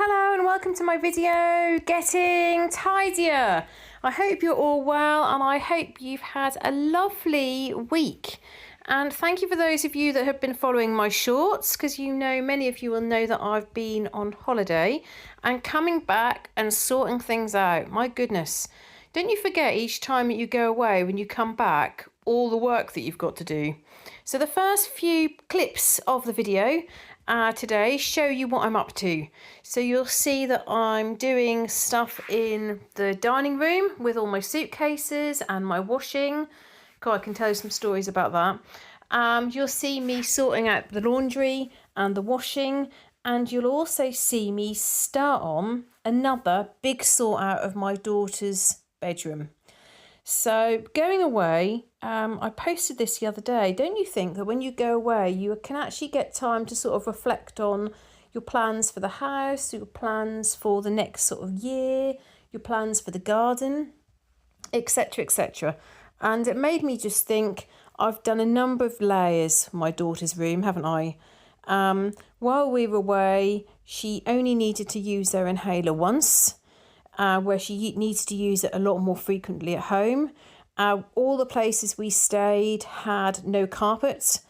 Hello and welcome to my video, Getting Tidier. I hope you're all well and I hope you've had a lovely week. And thank you for those of you that have been following my shorts, because many of you will know that I've been on holiday and coming back and sorting things out. My goodness, don't you forget each time that you go away, when you come back, all the work that you've got to do. So the first few clips of the video today show you what I'm up to. So you'll see that I'm doing stuff in the dining room with all my suitcases and my washing. God, I can tell you some stories about that. You'll see me sorting out the laundry and the washing, and you'll also see me start on another big sort out of my daughter's bedroom. So going away, I posted this the other day. Don't you think that when you go away, you can actually get time to sort of reflect on your plans for the house, your plans for the next sort of year, your plans for the garden, etc., etc. And it made me just think, I've done a number of layers for my daughter's room, haven't I? While we were away, she only needed to use her inhaler once. Where she needs to use it a lot more frequently at home. All the places we stayed had no carpets.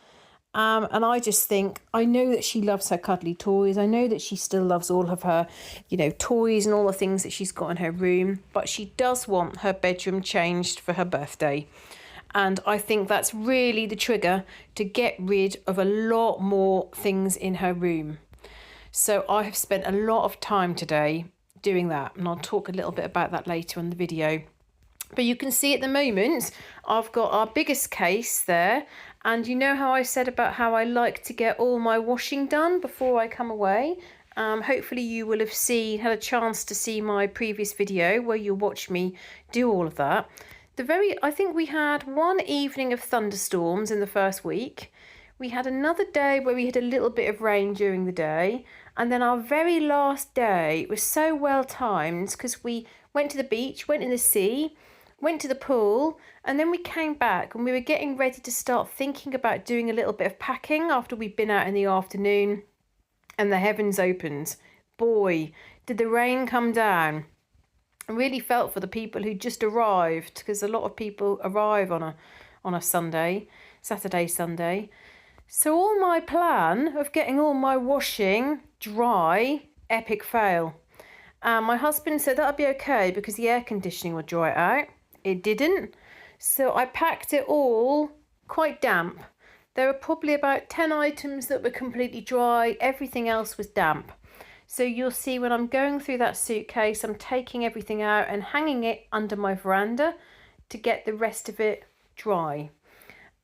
And I just think, I know that she loves her cuddly toys. I know that she still loves all of her, toys and all the things that she's got in her room. But she does want her bedroom changed for her birthday. And I think that's really the trigger to get rid of a lot more things in her room. So I have spent a lot of time today doing that, and I'll talk a little bit about that later on the video. But you can see at the moment I've got our biggest case there, and you know how I said about how I like to get all my washing done before I come away. Hopefully you will have had a chance to see my previous video where you'll watch me do all of that. I think we had one evening of thunderstorms in the first week. We had another day where we had a little bit of rain during the day. And then our very last day was so well timed, because we went to the beach, went in the sea, went to the pool, and then we came back and we were getting ready to start thinking about doing a little bit of packing after we'd been out in the afternoon, and the heavens opened. Boy, did the rain come down. I really felt for the people who just arrived, because a lot of people arrive on a Saturday, Sunday. So all my plan of getting all my washing dry, epic fail. My husband said that'd be okay because the air conditioning would dry it out. It didn't. So I packed it all quite damp. There were probably about 10 items that were completely dry. Everything else was damp. So you'll see when I'm going through that suitcase, I'm taking everything out and hanging it under my veranda to get the rest of it dry.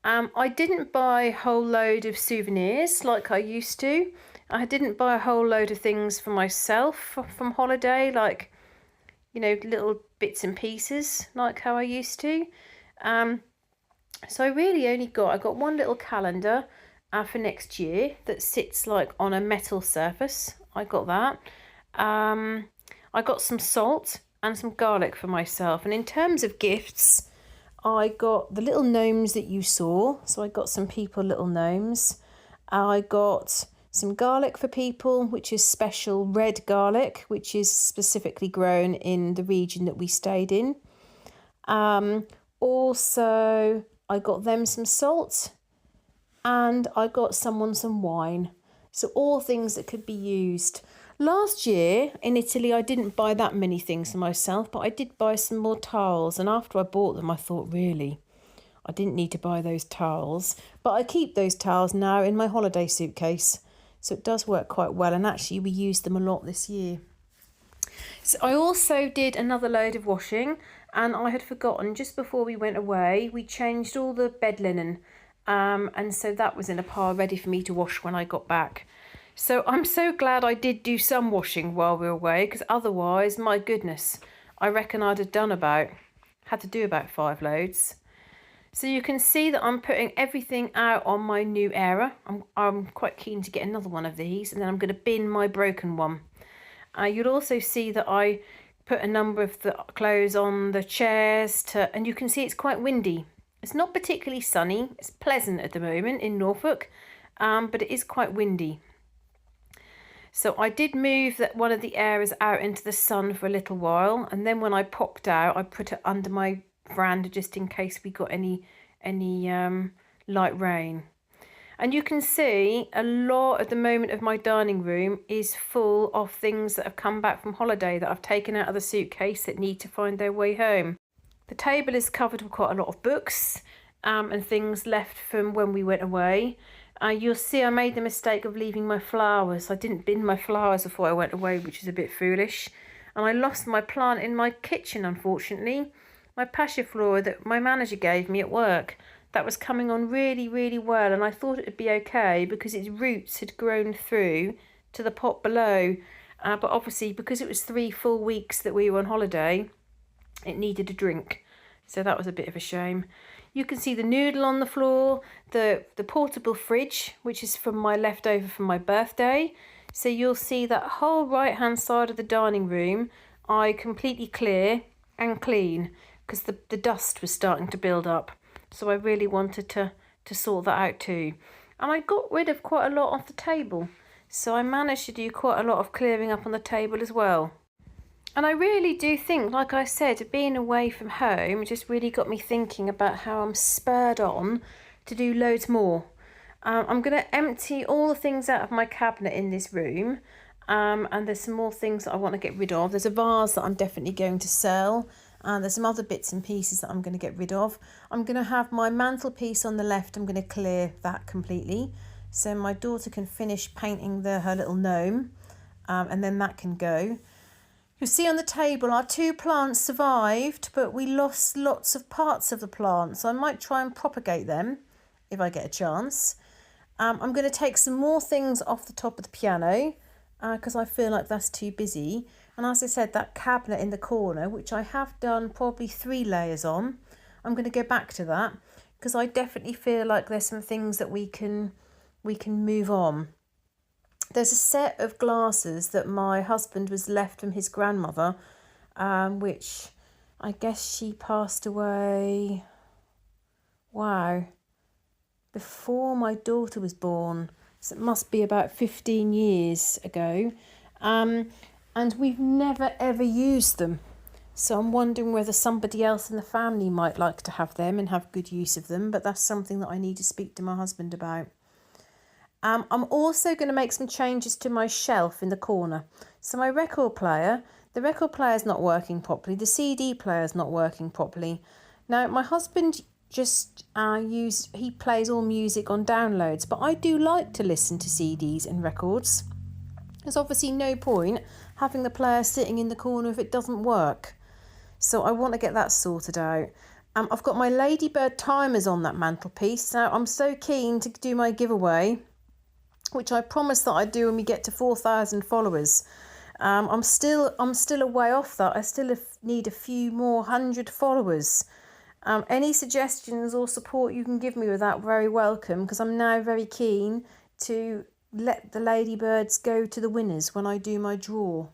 I didn't buy a whole load of souvenirs like I used to. I didn't buy a whole load of things for myself from holiday, like, little bits and pieces like how I used to. So I really only I got one little calendar for next year that sits like on a metal surface. I got that. I got some salt and some garlic for myself. And in terms of gifts, I got the little gnomes that you saw. So I got some people little gnomes. I got some garlic for people, which is special red garlic, which is specifically grown in the region that we stayed in. Also, I got them some salt, and I got someone some wine. So all things that could be used. Last year in Italy, I didn't buy that many things for myself, but I did buy some more towels. And after I bought them, I thought, really, I didn't need to buy those towels. But I keep those towels now in my holiday suitcase. So it does work quite well. And actually, we used them a lot this year. So I also did another load of washing. And I had forgotten, just before we went away, we changed all the bed linen. And so that was in a pile ready for me to wash when I got back. So I'm so glad I did do some washing while we were away, because otherwise, my goodness, I reckon I'd have had to do about 5 loads. So you can see that I'm putting everything out on my new Era. I'm quite keen to get another one of these, and then I'm going to bin my broken one. You'll also see that I put a number of the clothes on the chairs, and you can see it's quite windy. It's not particularly sunny. It's pleasant at the moment in Norfolk, but it is quite windy. So I did move one of the areas out into the sun for a little while, and then when I popped out, I put it under my veranda just in case we got any light rain. And you can see a lot at the moment of my dining room is full of things that have come back from holiday that I've taken out of the suitcase that need to find their way home. The table is covered with quite a lot of books and things left from when we went away. You'll see I made the mistake of leaving my flowers. I didn't bin my flowers before I went away, which is a bit foolish. And I lost my plant in my kitchen, unfortunately. My passiflora that my manager gave me at work. That was coming on really, really well, and I thought it would be okay because its roots had grown through to the pot below. But obviously, because it was 3 full weeks that we were on holiday, it needed a drink. So that was a bit of a shame. You can see the noodle on the floor, the portable fridge, which is from my leftover from my birthday. So you'll see that whole right-hand side of the dining room, I completely clear and clean because the dust was starting to build up. So I really wanted to sort that out too. And I got rid of quite a lot off the table. So I managed to do quite a lot of clearing up on the table as well. And I really do think, like I said, being away from home just really got me thinking about how I'm spurred on to do loads more. I'm going to empty all the things out of my cabinet in this room. And there's some more things that I want to get rid of. There's a vase that I'm definitely going to sell. And there's some other bits and pieces that I'm going to get rid of. I'm going to have my mantelpiece on the left. I'm going to clear that completely. So my daughter can finish painting her little gnome. And then that can go. You'll see on the table our 2 plants survived, but we lost lots of parts of the plant. So I might try and propagate them if I get a chance. I'm going to take some more things off the top of the piano because I feel like that's too busy. And as I said, that cabinet in the corner, which I have done probably 3 layers on, I'm going to go back to that because I definitely feel like there's some things that we can move on. There's a set of glasses that my husband was left from his grandmother, which I guess she passed away, before my daughter was born. So it must be about 15 years ago. And we've never ever used them. So I'm wondering whether somebody else in the family might like to have them and have good use of them. But that's something that I need to speak to my husband about. I'm also going to make some changes to my shelf in the corner. So my record player, the record player is not working properly. The CD player is not working properly. Now, my husband just he plays all music on downloads, but I do like to listen to CDs and records. There's obviously no point having the player sitting in the corner if it doesn't work. So I want to get that sorted out. I've got my Ladybird timers on that mantelpiece. Now, I'm so keen to do my giveaway, which I promised that I'd do when we get to 4,000 followers. I'm still a way off that. I still need a few more 100 followers. Any suggestions or support you can give me with that, very welcome, because I'm now very keen to let the Ladybirds go to the winners when I do my draw.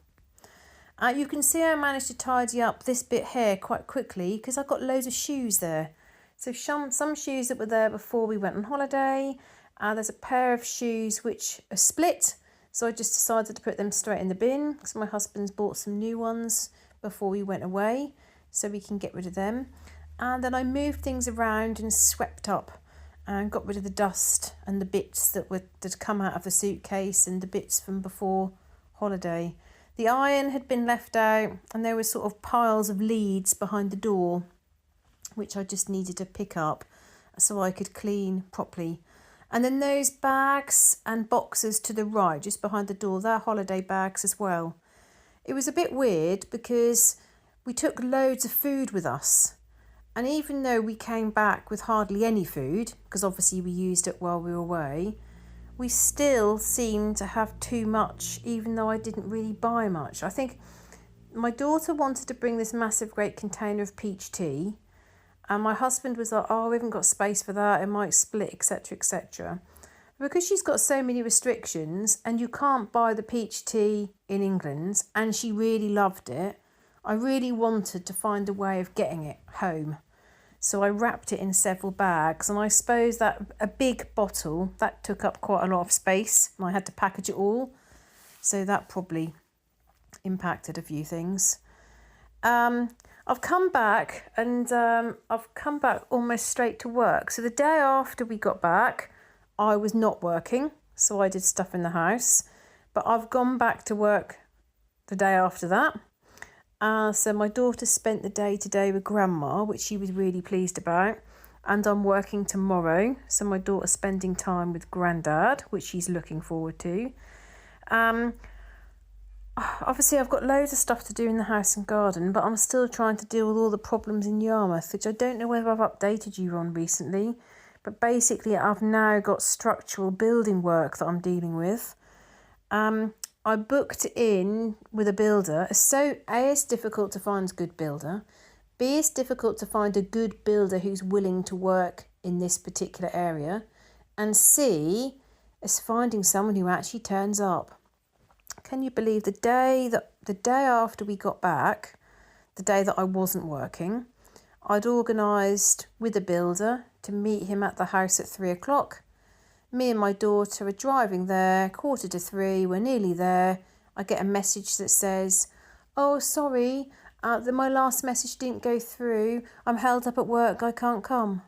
You can see I managed to tidy up this bit here quite quickly because I've got loads of shoes there. So some shoes that were there before we went on holiday. There's a pair of shoes which are split, so I just decided to put them straight in the bin because my husband's bought some new ones before we went away, so we can get rid of them. And then I moved things around and swept up and got rid of the dust and the bits that come out of the suitcase and the bits from before holiday. The iron had been left out and there were sort of piles of leads behind the door, which I just needed to pick up so I could clean properly. And then those bags and boxes to the right, just behind the door, they're holiday bags as well. It was a bit weird because we took loads of food with us. And even though we came back with hardly any food, because obviously we used it while we were away, we still seemed to have too much, even though I didn't really buy much. I think my daughter wanted to bring this massive great container of peach tea. And my husband was like, oh, we haven't got space for that, it might split, etc, etc. Because she's got so many restrictions and you can't buy the peach tea in England, and she really loved it, I really wanted to find a way of getting it home. So I wrapped it in several bags, and I suppose that a big bottle, that took up quite a lot of space and I had to package it all. So that probably impacted a few things. I've come back and I've come back almost straight to work. So the day after we got back, I was not working, so I did stuff in the house. But I've gone back to work the day after that. So my daughter spent the day today with Grandma, which she was really pleased about. And I'm working tomorrow, so my daughter's spending time with Grandad, which she's looking forward to. Obviously, I've got loads of stuff to do in the house and garden, but I'm still trying to deal with all the problems in Yarmouth, which I don't know whether I've updated you on recently. But basically, I've now got structural building work that I'm dealing with. I booked in with a builder. So A, it's difficult to find a good builder. B, it's difficult to find a good builder who's willing to work in this particular area. And C, it's finding someone who actually turns up. Can you believe the day after we got back, the day that I wasn't working, I'd organised with a builder to meet him at the house at 3 o'clock. Me and my daughter are driving there, 2:45, we're nearly there. I get a message that says, "Oh, sorry, my last message didn't go through. I'm held up at work, I can't come."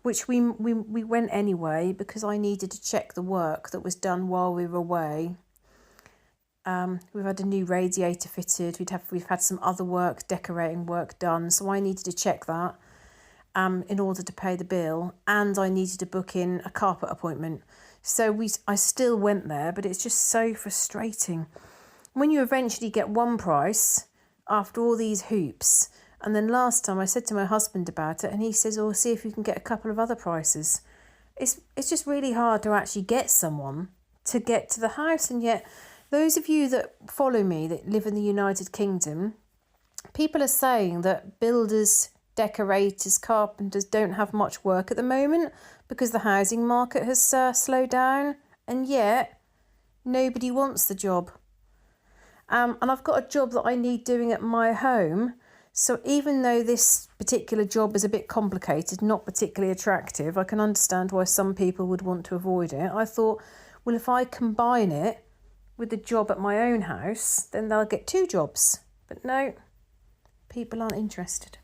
Which we went anyway because I needed to check the work that was done while we were away. We've had a new radiator fitted. We've had some other work, decorating work done, so I needed to check that in order to pay the bill, and I needed to book in a carpet appointment. So I still went there, but it's just so frustrating when you eventually get one price after all these hoops. And then last time I said to my husband about it, and he says, "Oh, see if you can get a couple of other prices." It's just really hard to actually get someone to get to the house, and yet those of you that follow me that live in the United Kingdom, people are saying that builders, decorators, carpenters don't have much work at the moment because the housing market has slowed down, and yet nobody wants the job. And I've got a job that I need doing at my home. So even though this particular job is a bit complicated, not particularly attractive, I can understand why some people would want to avoid it. I thought, well, if I combine it with the job at my own house, then they'll get two jobs. But no, people aren't interested.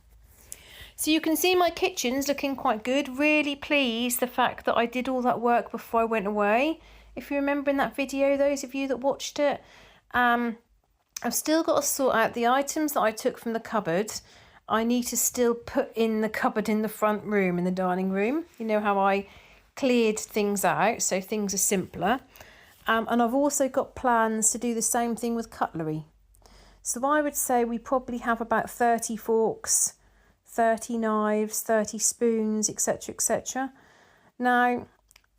So you can see my kitchen's looking quite good. Really pleased the fact that I did all that work before I went away. If you remember in that video, those of you that watched it, I've still got to sort out the items that I took from the cupboard. I need to still put in the cupboard in the front room, in the dining room. You know how I cleared things out, so things are simpler. And I've also got plans to do the same thing with cutlery. So I would say we probably have about 30 forks, 30 knives, 30 spoons, etc., etc. Now,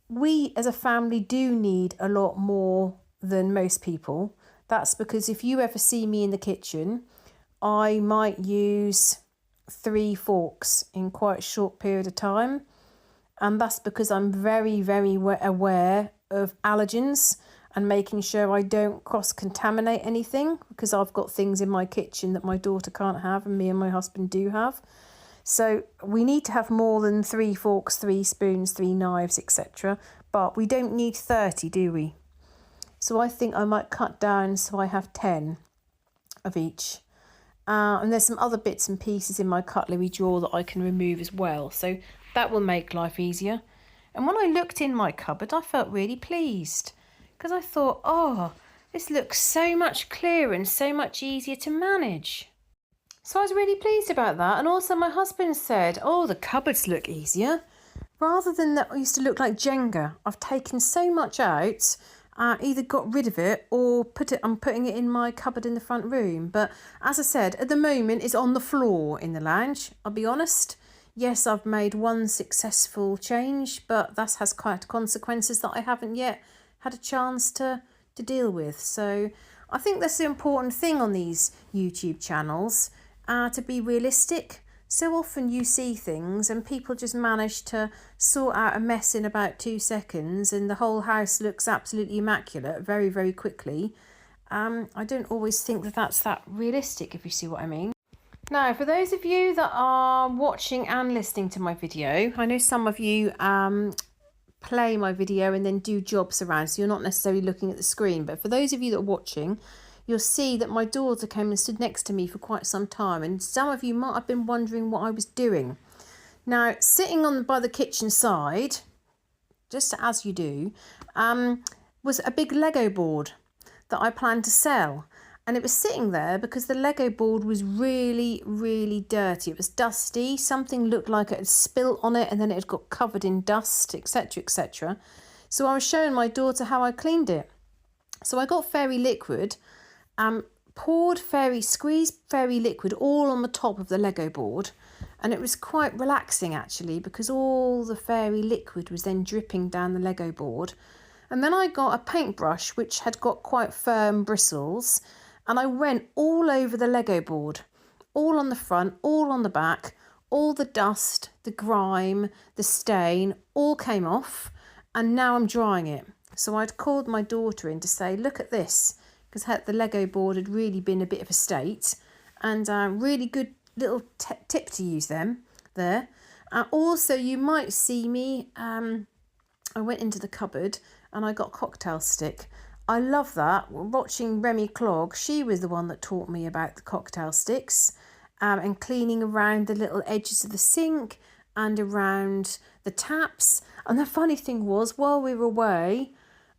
we as a family do need a lot more than most people. That's because if you ever see me in the kitchen, I might use 3 forks in quite a short period of time. And that's because I'm very, very aware of allergens and making sure I don't cross-contaminate anything, because I've got things in my kitchen that my daughter can't have and me and my husband do have. So we need to have more than 3 forks, 3 spoons, 3 knives, etc. But we don't need 30, do we? So I think I might cut down so I have 10 of each. And there's some other bits and pieces in my cutlery drawer that I can remove as well. So that will make life easier. And when I looked in my cupboard, I felt really pleased because I thought, oh, this looks so much clearer and so much easier to manage. So I was really pleased about that. And also my husband said, oh, the cupboards look easier. Rather than that used to look like Jenga, I've taken so much out, either got rid of it or I'm putting it in my cupboard in the front room. But as I said, at the moment it's on the floor in the lounge. I'll be honest. Yes, I've made one successful change, but that has quite consequences that I haven't yet had a chance to deal with. So I think that's the important thing on these YouTube channels, to be realistic. So often you see things and people just manage to sort out a mess in about 2 seconds and the whole house looks absolutely immaculate very, very quickly. I don't always think that that's that realistic, if you see what I mean. Now, for those of you that are watching and listening to my video, I know some of you play my video and then do jobs around, so you're not necessarily looking at the screen. But for those of you that are watching, you'll see that my daughter came and stood next to me for quite some time, and some of you might have been wondering what I was doing. Now, sitting by the kitchen side, just as you do, was a big Lego board that I planned to sell. And it was sitting there because the Lego board was really, really dirty. It was dusty. Something looked like it had spilt on it and then it had got covered in dust, etc., etc. So I was showing my daughter how I cleaned it. So I got fairy liquid, squeezed fairy liquid all on the top of the Lego board. And it was quite relaxing actually, because all the fairy liquid was then dripping down the Lego board. And then I got a paintbrush which had got quite firm bristles, and I went all over the Lego board, all on the front, all on the back, all the dust, the grime, the stain, all came off, and now I'm drying it. So I'd called my daughter in to say, look at this, because the Lego board had really been a bit of a state, and really good little tip to use them there. Also, you might see me, I went into the cupboard and I got cocktail stick. I love that. Watching Remy Clog, she was the one that taught me about the cocktail sticks, and cleaning around the little edges of the sink and around the taps. And the funny thing was, while we were away,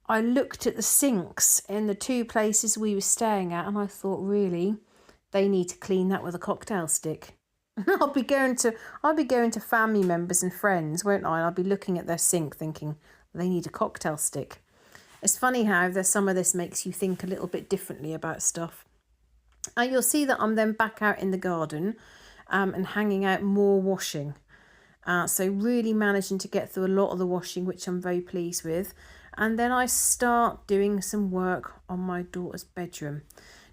I looked at the sinks in the two places we were staying at, and I thought, really, they need to clean that with a cocktail stick. I'll be going to family members and friends, won't I? And I'll be looking at their sink thinking, they need a cocktail stick. It's funny how some of this makes you think a little bit differently about stuff. And you'll see that I'm then back out in the garden and hanging out more washing. So really managing to get through a lot of the washing, which I'm very pleased with. And then I start doing some work on my daughter's bedroom.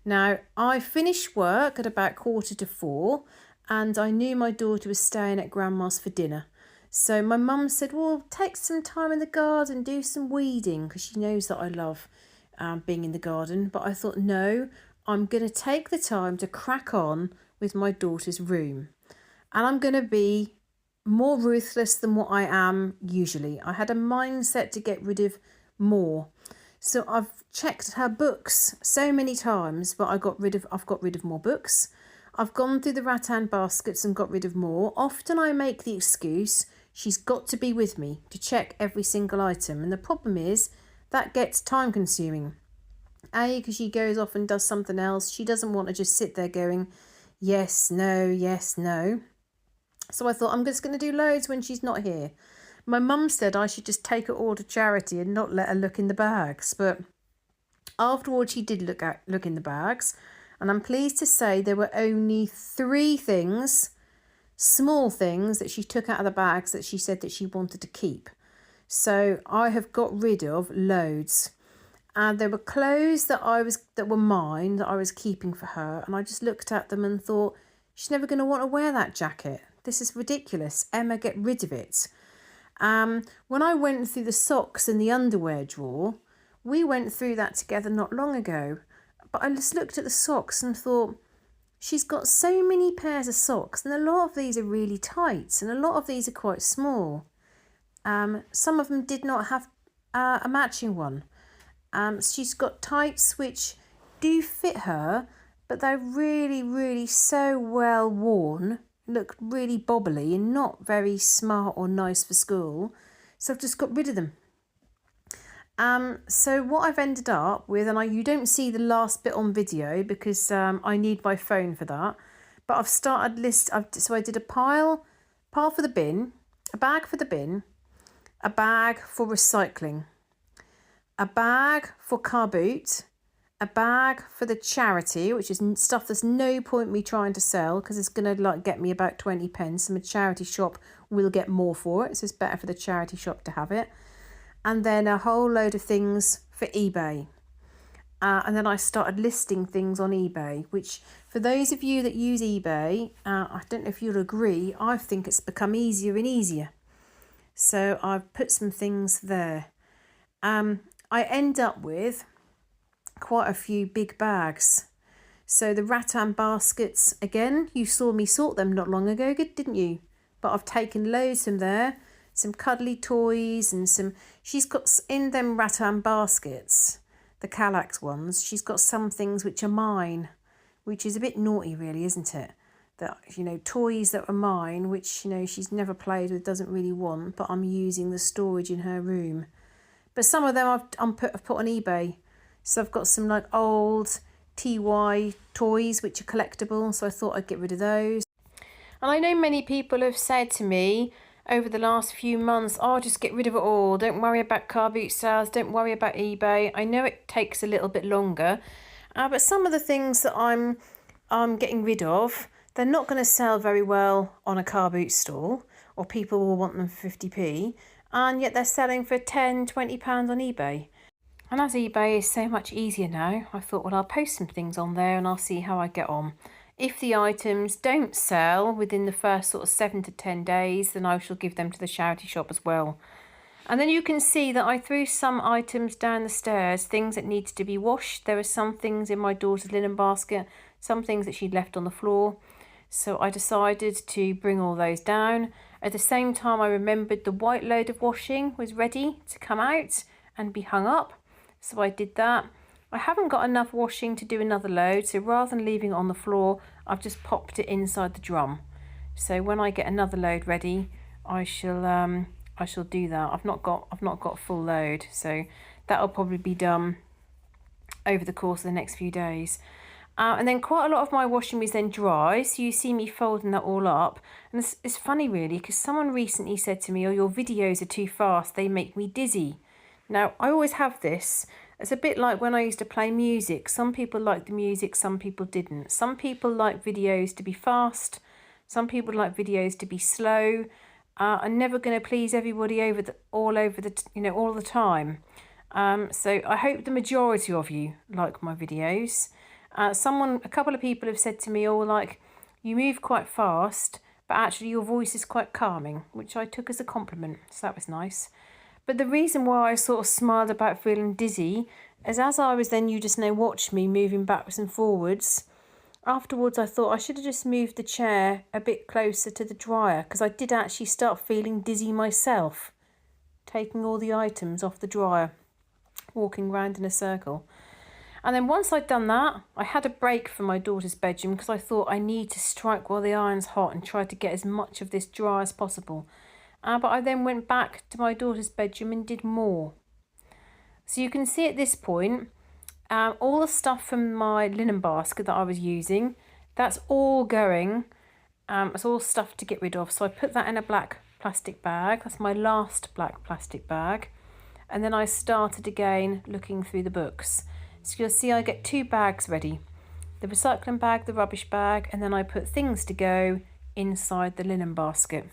Now, I finished work at about 3:45, and I knew my daughter was staying at Grandma's for dinner. So my mum said, well, take some time in the garden, do some weeding, because she knows that I love being in the garden. But I thought, no, I'm going to take the time to crack on with my daughter's room. And I'm going to be more ruthless than what I am usually. I had a mindset to get rid of more. So I've checked her books so many times, but I've got rid of more books. I've gone through the rattan baskets and got rid of more. Often I make the excuse, she's got to be with me to check every single item. And the problem is that gets time consuming. Because she goes off and does something else. She doesn't want to just sit there going, yes, no, yes, no. So I thought, I'm just going to do loads when she's not here. My mum said I should just take it all to charity and not let her look in the bags. But afterwards, she did look in the bags. And I'm pleased to say there were only 3 things, small things, that she took out of the bags that she said that she wanted to keep. So I have got rid of loads. And there were clothes that were mine, that I was keeping for her. And I just looked at them and thought, she's never going to want to wear that jacket. This is ridiculous. Emma, get rid of it. When I went through the socks and the underwear drawer, we went through that together not long ago. But I just looked at the socks and thought, she's got so many pairs of socks, and a lot of these are really tight, and a lot of these are quite small. Some of them did not have a matching one. She's got tights which do fit her, but they're really, really so well worn, look really bobbly and not very smart or nice for school. So I've just got rid of them. So what I've ended up with, and you don't see the last bit on video because I need my phone for that, but I've started so I did a pile for the bin, a bag for the bin, a bag for recycling, a bag for car boot, a bag for the charity, which is stuff there's no point me trying to sell because it's going to get me about 20 pence, and a charity shop will get more for it, so it's better for the charity shop to have it. And then a whole load of things for eBay. And then I started listing things on eBay, which for those of you that use eBay, I don't know if you'll agree, I think it's become easier and easier. So I've put some things there. I end up with quite a few big bags. So the rattan baskets, again, you saw me sort them not long ago, didn't you? But I've taken loads from there. some cuddly toys and some, she's got in them rattan baskets, the Kallax ones, she's got some things which are mine, which is a bit naughty really, isn't it? That, you know, toys that are mine, which, you know, she's never played with, doesn't really want, but I'm using the storage in her room. But some of them I've put on eBay. So I've got some like old TY toys which are collectible, so I thought I'd get rid of those. And I know many people have said to me over the last few months, oh, just get rid of it all. Don't worry about car boot sales. Don't worry about eBay. I know it takes a little bit longer, but some of the things that I'm getting rid of, they're not going to sell very well on a car boot stall, or people will want them for 50p, and yet they're selling for £10, £20 on eBay. And as eBay is so much easier now, I thought, well, I'll post some things on there and I'll see how I get on. If the items don't sell within the first sort of 7 to 10 days, then I shall give them to the charity shop as well. And then you can see that I threw some items down the stairs, things that needed to be washed. There were some things in my daughter's linen basket, some things that she'd left on the floor. So I decided to bring all those down. At the same time, I remembered the white load of washing was ready to come out and be hung up. So I did that. I haven't got enough washing to do another load, so rather than leaving it on the floor, I've just popped it inside the drum. So when I get another load ready, I shall do that. I've not got a full load, so that'll probably be done over the course of the next few days. And then quite a lot of my washing is then dry, so you see me folding that all up. And it's funny really, because someone recently said to me, oh, your videos are too fast, they make me dizzy. Now, I always have this. It's a bit like when I used to play music. Some people liked the music, some people didn't. Some people like videos to be fast. Some people like videos to be slow. I'm never going to please everybody all the time. So I hope the majority of you like my videos. A couple of people have said to me, oh, like, you move quite fast, but actually your voice is quite calming, which I took as a compliment. So that was nice. But the reason why I sort of smiled about feeling dizzy is as I was then, you just now watch me moving backwards and forwards. Afterwards, I thought I should have just moved the chair a bit closer to the dryer, because I did actually start feeling dizzy myself, taking all the items off the dryer, walking round in a circle. And then once I'd done that, I had a break from my daughter's bedroom because I thought I need to strike while the iron's hot and try to get as much of this dry as possible. But I then went back to my daughter's bedroom and did more. So you can see at this point, all the stuff from my linen basket that I was using, that's all going. It's all stuff to get rid of. So I put that in a black plastic bag. That's my last black plastic bag. And then I started again looking through the books. So you'll see I get 2 bags ready. The recycling bag, the rubbish bag, and then I put things to go inside the linen basket.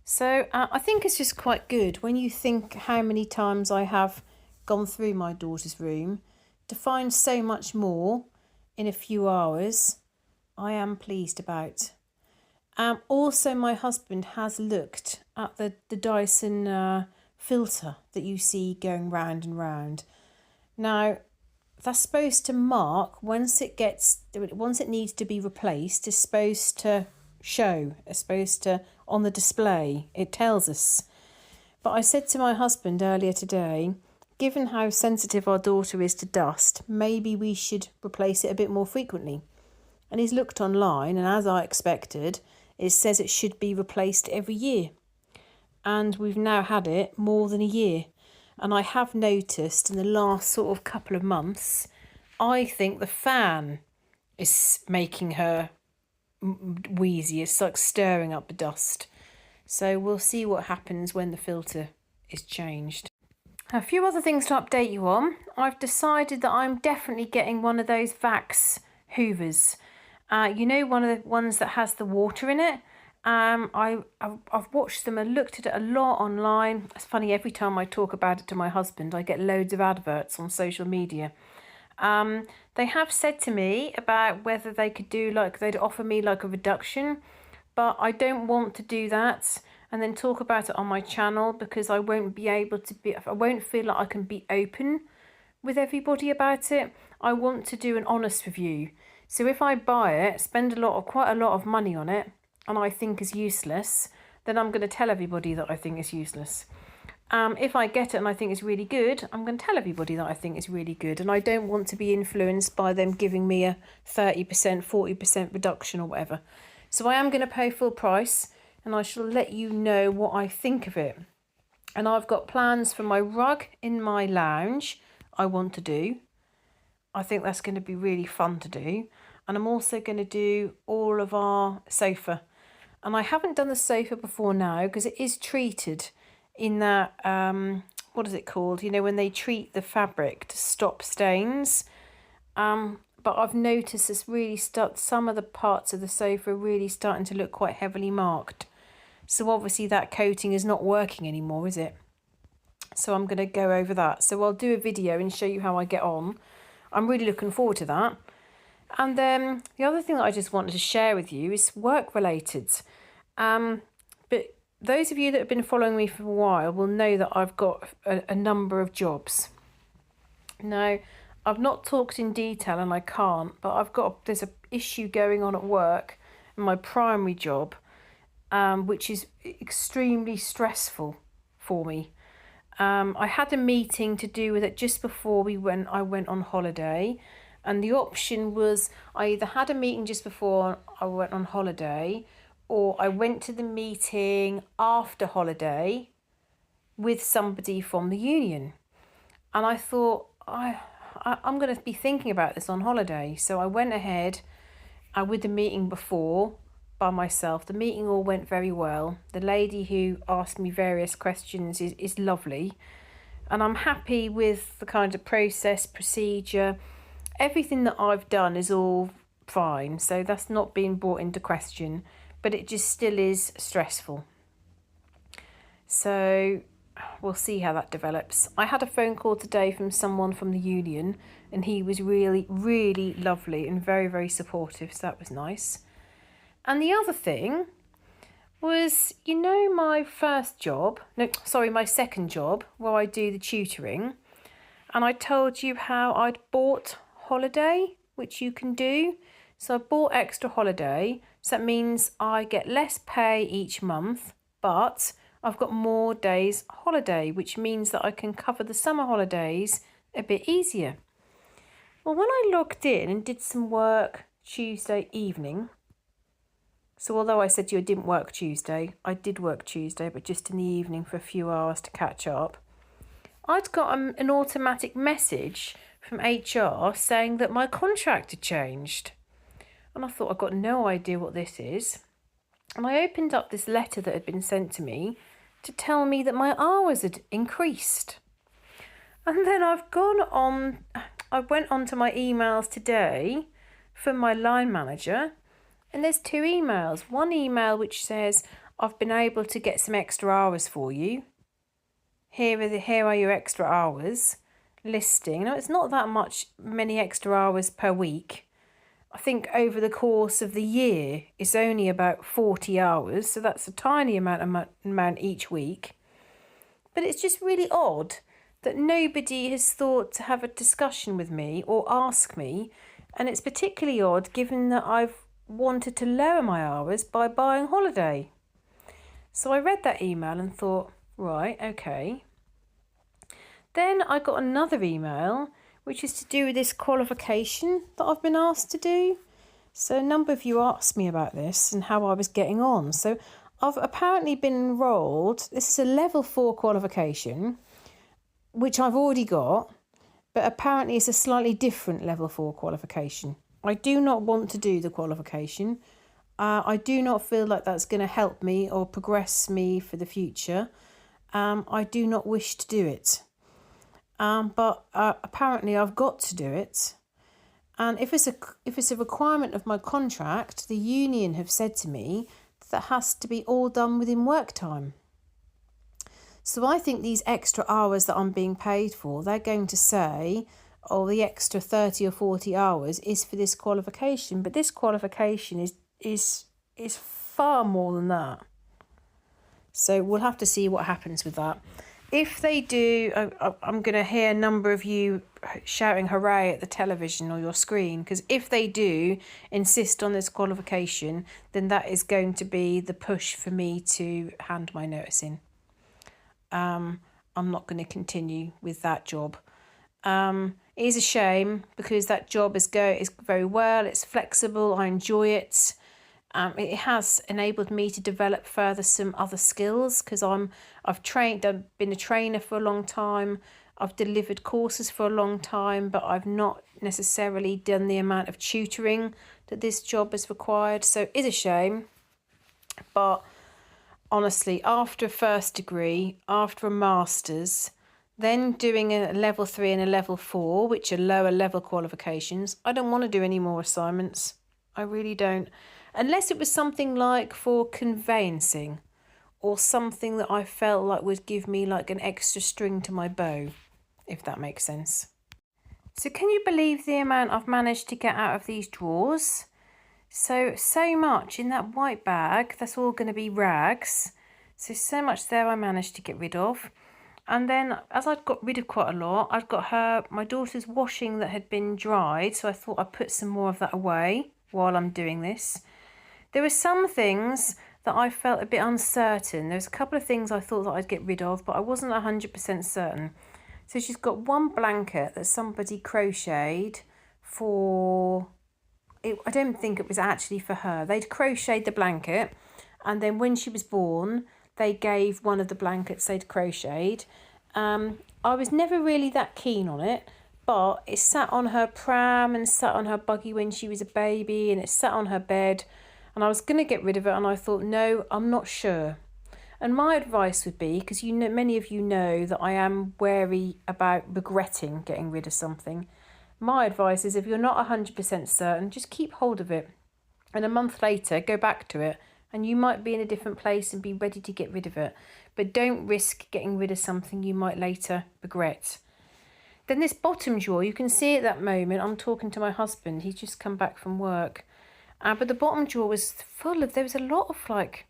So I think it's just quite good when you think how many times I have gone through my daughter's room to find so much more in a few hours. I am pleased about. Also, my husband has looked at the Dyson filter that you see going round and round. Now, that's supposed to mark once it needs to be replaced. It's supposed to show. It's supposed to on the display. It tells us. But I said to my husband earlier today, given how sensitive our daughter is to dust, maybe we should replace it a bit more frequently. And he's looked online, and as I expected, it says it should be replaced every year. And we've now had it more than a year. And I have noticed in the last sort of couple of months, I think the fan is making her wheezy. It's like stirring up the dust. So we'll see what happens when the filter is changed. A few other things to update you on. I've decided that I'm definitely getting one of those Vax hoovers. You know, one of the ones that has the water in it. I've watched them and looked at it a lot online. It's funny, every time I talk about it to my husband, I get loads of adverts on social media. They have said to me about whether they could do they'd offer me like a reduction, but I don't want to do that and then talk about it on my channel, because I won't feel like I can be open with everybody about it. I want to do an honest review. So if I buy it, spend quite a lot of money on it, and I think is useless, then I'm going to tell everybody that I think it's useless. If I get it and I think it's really good, I'm going to tell everybody that I think it's really good. And I don't want to be influenced by them giving me a 30%, 40% reduction or whatever. So I am going to pay full price, and I shall let you know what I think of it. And I've got plans for my rug in my lounge I want to do. I think that's going to be really fun to do. And I'm also going to do all of our sofa. And I haven't done the sofa before now because it is treated in that, what is it called? You know, when they treat the fabric to stop stains. But I've noticed it's really some of the parts of the sofa are really starting to look quite heavily marked. So obviously that coating is not working anymore, is it? So I'm going to go over that. So I'll do a video and show you how I get on. I'm really looking forward to that. And then the other thing that I just wanted to share with you is work related. But those of you that have been following me for a while will know that I've got a number of jobs. Now, I've not talked in detail and I can't, but there's an issue going on at work in my primary job, which is extremely stressful for me. I had a meeting to do with it just before I went on holiday, and the option was I either had a meeting just before I went on holiday, or I went to the meeting after holiday with somebody from the union. And I thought, I'm going to be thinking about this on holiday. So I went ahead with the meeting before by myself. The meeting all went very well. The lady who asked me various questions is lovely. And I'm happy with the kind of procedure. Everything that I've done is all fine. So that's not being brought into question. But it just still is stressful. So we'll see how that develops. I had a phone call today from someone from the union, and he was really, really lovely and very, very supportive. So that was nice. And the other thing was, you know, my second job where I do the tutoring. And I told you how I'd bought holiday, which you can do. So I bought extra holiday. So that means I get less pay each month, but I've got more days holiday, which means that I can cover the summer holidays a bit easier. Well, when I logged in and did some work Tuesday evening, so although I said to you I didn't work Tuesday, I did work Tuesday, but just in the evening for a few hours to catch up, I'd got an automatic message from HR saying that my contract had changed. And I thought, I've got no idea what this is. And I opened up this letter that had been sent to me to tell me that my hours had increased. And then I went on to my emails today from my line manager, and there's two emails. One email which says, I've been able to get some extra hours for you. Here are your extra hours listing. Now, it's not that many extra hours per week. I think over the course of the year, it's only about 40 hours. So that's a tiny amount each week. But it's just really odd that nobody has thought to have a discussion with me or ask me. And it's particularly odd given that I've wanted to lower my hours by buying holiday. So I read that email and thought, right, okay. Then I got another email which is to do with this qualification that I've been asked to do. So a number of you asked me about this and how I was getting on. So I've apparently been enrolled. This is a level 4 qualification, which I've already got, but apparently it's a slightly different level 4 qualification. I do not want to do the qualification. I do not feel like that's going to help me or progress me for the future. I do not wish to do it. But apparently I've got to do it. And if it's a requirement of my contract, the union have said to me that has to be all done within work time. So I think these extra hours that I'm being paid for, they're going to say, oh, the extra 30 or 40 hours is for this qualification. But this qualification is far more than that. So we'll have to see what happens with that. if they do, I'm going to hear a number of you shouting hooray at the television or your screen, because if they do insist on this qualification, then that is going to be the push for me to hand my notice in. I'm not going to continue with that job. It is a shame because that job is very well, it's flexible, I enjoy it. It has enabled me to develop further some other skills because I've been a trainer for a long time. I've delivered courses for a long time, but I've not necessarily done the amount of tutoring that this job has required. So it's a shame. But honestly, after a first degree, after a master's, then doing a level 3 and a level 4, which are lower level qualifications, I don't want to do any more assignments. I really don't. Unless it was something like for conveyancing or something that I felt like would give me like an extra string to my bow, if that makes sense. So can you believe the amount I've managed to get out of these drawers? So much in that white bag, that's all going to be rags. So much there I managed to get rid of. And then as I'd got rid of quite a lot, I'd got my daughter's washing that had been dried. So I thought I'd put some more of that away while I'm doing this. There were some things that I felt a bit uncertain. There's a couple of things I thought that I'd get rid of, but I wasn't 100% certain. So she's got one blanket that somebody crocheted for... I don't think it was actually for her. They'd crocheted the blanket, and then when she was born, they gave one of the blankets they'd crocheted. I was never really that keen on it, but it sat on her pram and sat on her buggy when she was a baby, and it sat on her bed. And I was going to get rid of it, and I thought, no, I'm not sure. And my advice would be, because many of you know that I am wary about regretting getting rid of something. My advice is if you're not 100% certain, just keep hold of it. And a month later, go back to it, and you might be in a different place and be ready to get rid of it. But don't risk getting rid of something you might later regret. Then this bottom drawer, you can see at that moment, I'm talking to my husband. He's just come back from work. But the bottom drawer was full of, there was a lot of like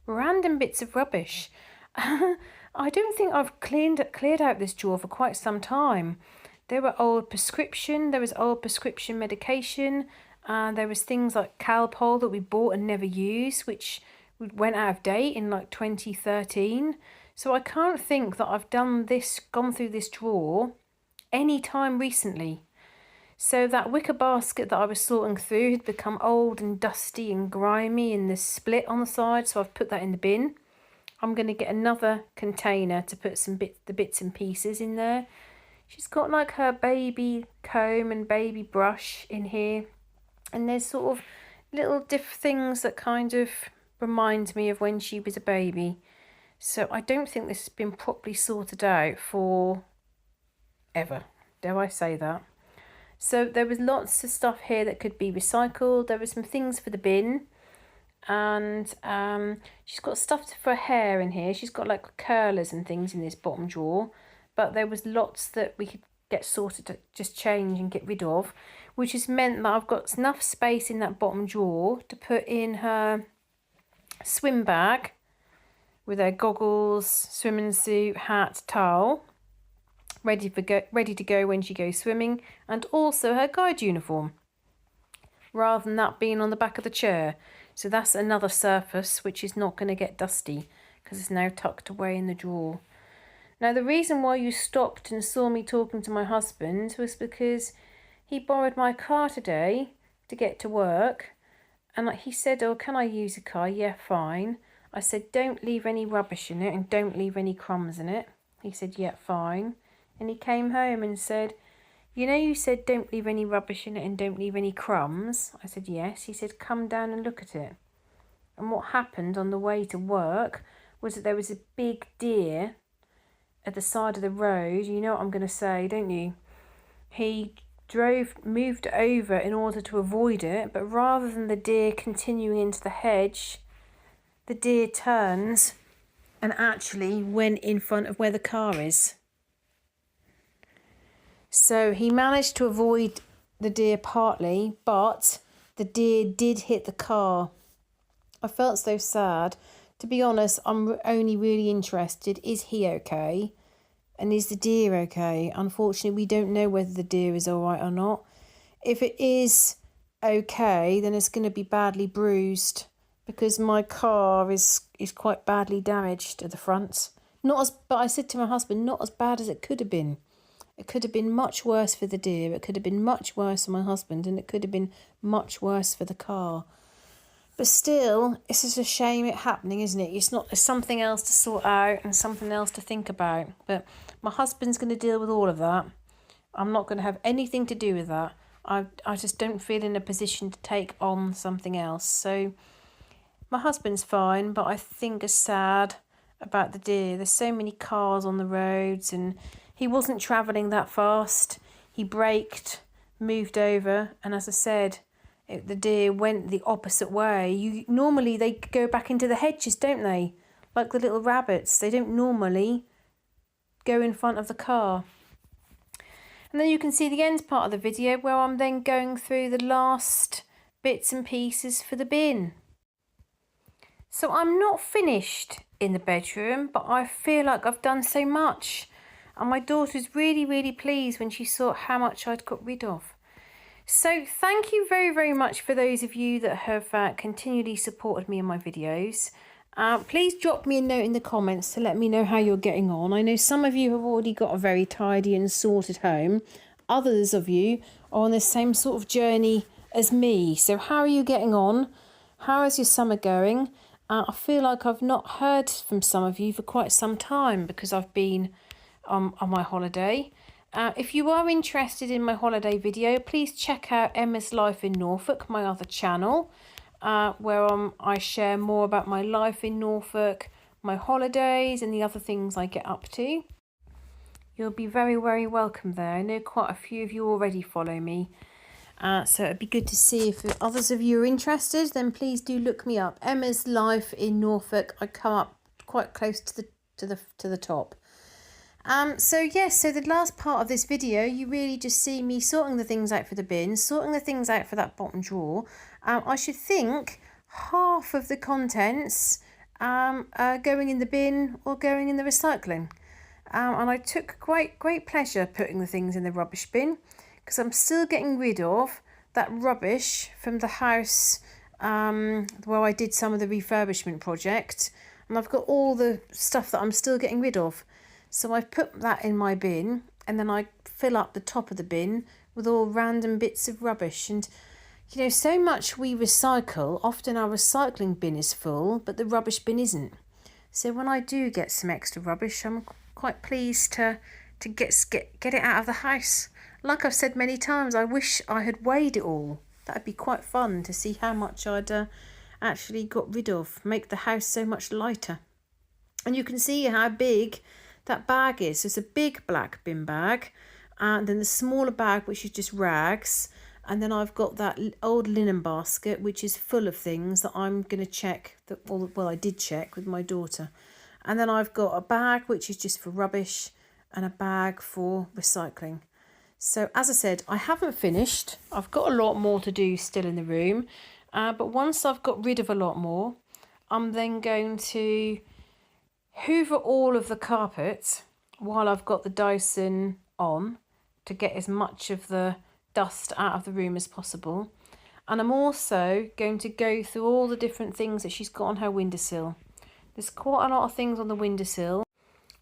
random bits of rubbish. I don't think I've cleared out this drawer for quite some time. There was old prescription medication. There was things like Calpol that we bought and never used, which went out of date in like 2013. So I can't think that I've gone through this drawer any time recently. So that wicker basket that I was sorting through had become old and dusty and grimy, and there's split on the side, so I've put that in the bin. I'm going to get another container to put the bits and pieces in there. She's got like her baby comb and baby brush in here, and there's sort of little things that kind of remind me of when she was a baby. So I don't think this has been properly sorted out for ever. Dare I say that? So there was lots of stuff here that could be recycled. There were some things for the bin. And she's got stuff for her hair in here. She's got like curlers and things in this bottom drawer. But there was lots that we could get sorted to just change and get rid of. Which has meant that I've got enough space in that bottom drawer to put in her swim bag with her goggles, swimming suit, hat, towel. Ready to go when she goes swimming, and also her guide uniform, rather than that being on the back of the chair. So that's another surface which is not going to get dusty because it's now tucked away in the drawer. Now the reason why you stopped and saw me talking to my husband was because he borrowed my car today to get to work, and he said, oh, can I use the car? Yeah, fine. I said, don't leave any rubbish in it and don't leave any crumbs in it. He said, yeah, fine. And he came home and said, you know, you said don't leave any rubbish in it and don't leave any crumbs. I said, yes. He said, come down and look at it. And what happened on the way to work was that there was a big deer at the side of the road. You know what I'm going to say, don't you? He moved over in order to avoid it, but rather than the deer continuing into the hedge, the deer turned and actually went in front of where the car is. So he managed to avoid the deer partly, but the deer did hit the car. I felt so sad. To be honest, I'm only really interested, is he okay? And is the deer okay? Unfortunately, we don't know whether the deer is all right or not. If it is okay, then it's going to be badly bruised because my car is quite badly damaged at the front. But I said to my husband, not as bad as it could have been. It could have been much worse for the deer. It could have been much worse for my husband, and it could have been much worse for the car. But still, it's just a shame it happening, isn't it? It's something else to sort out and something else to think about. But my husband's going to deal with all of that. I'm not going to have anything to do with that. I just don't feel in a position to take on something else. So my husband's fine, but I think is sad about the deer. There's so many cars on the roads, and he wasn't travelling that fast. He braked, moved over, and as I said, the deer went the opposite way. Normally they go back into the hedges, don't they? Like the little rabbits. They don't normally go in front of the car. And then you can see the end part of the video where I'm then going through the last bits and pieces for the bin. So I'm not finished in the bedroom, but I feel like I've done so much. And my daughter's really, really pleased when she saw how much I'd got rid of. So thank you very, very much for those of you that have continually supported me in my videos. Please drop me a note in the comments to let me know how you're getting on. I know some of you have already got a very tidy and sorted home. Others of you are on the same sort of journey as me. So how are you getting on? How is your summer going? I feel like I've not heard from some of you for quite some time because I've been on my holiday. If you are interested in my holiday video, please check out Emma's Life in Norfolk, my other channel. Where I share more about my life in Norfolk, my holidays and the other things I get up to. You'll be very, very welcome there. I know quite a few of you already follow me. So it'd be good to see if others of you are interested, then please do look me up. Emma's Life in Norfolk. I come up quite close to the top. So the last part of this video, you really just see me sorting the things out for the bin, sorting the things out for that bottom drawer. I should think half of the contents are going in the bin or going in the recycling. And I took great pleasure putting the things in the rubbish bin because I'm still getting rid of that rubbish from the house where I did some of the refurbishment project. And I've got all the stuff that I'm still getting rid of. So I've put that in my bin, and then I fill up the top of the bin with all random bits of rubbish. And, you know, so much we recycle, often our recycling bin is full, but the rubbish bin isn't. So when I do get some extra rubbish, I'm quite pleased to get it out of the house. Like I've said many times, I wish I had weighed it all. That'd be quite fun to see how much I'd actually got rid of, make the house so much lighter. And you can see how big that bag is. It's a big black bin bag, and then the smaller bag which is just rags, and then I've got that old linen basket which is full of things that I'm going to check, I did check with my daughter. And then I've got a bag which is just for rubbish and a bag for recycling. So as I said, I haven't finished. I've got a lot more to do still in the room, but once I've got rid of a lot more, I'm then going to hoover all of the carpet while I've got the Dyson on to get as much of the dust out of the room as possible. And I'm also going to go through all the different things that she's got on her windowsill. There's quite a lot of things on the windowsill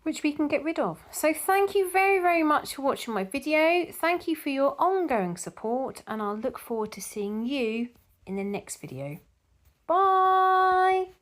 which we can get rid of. So thank you very, very much for watching my video. Thank you for your ongoing support, and I'll look forward to seeing you in the next video. Bye!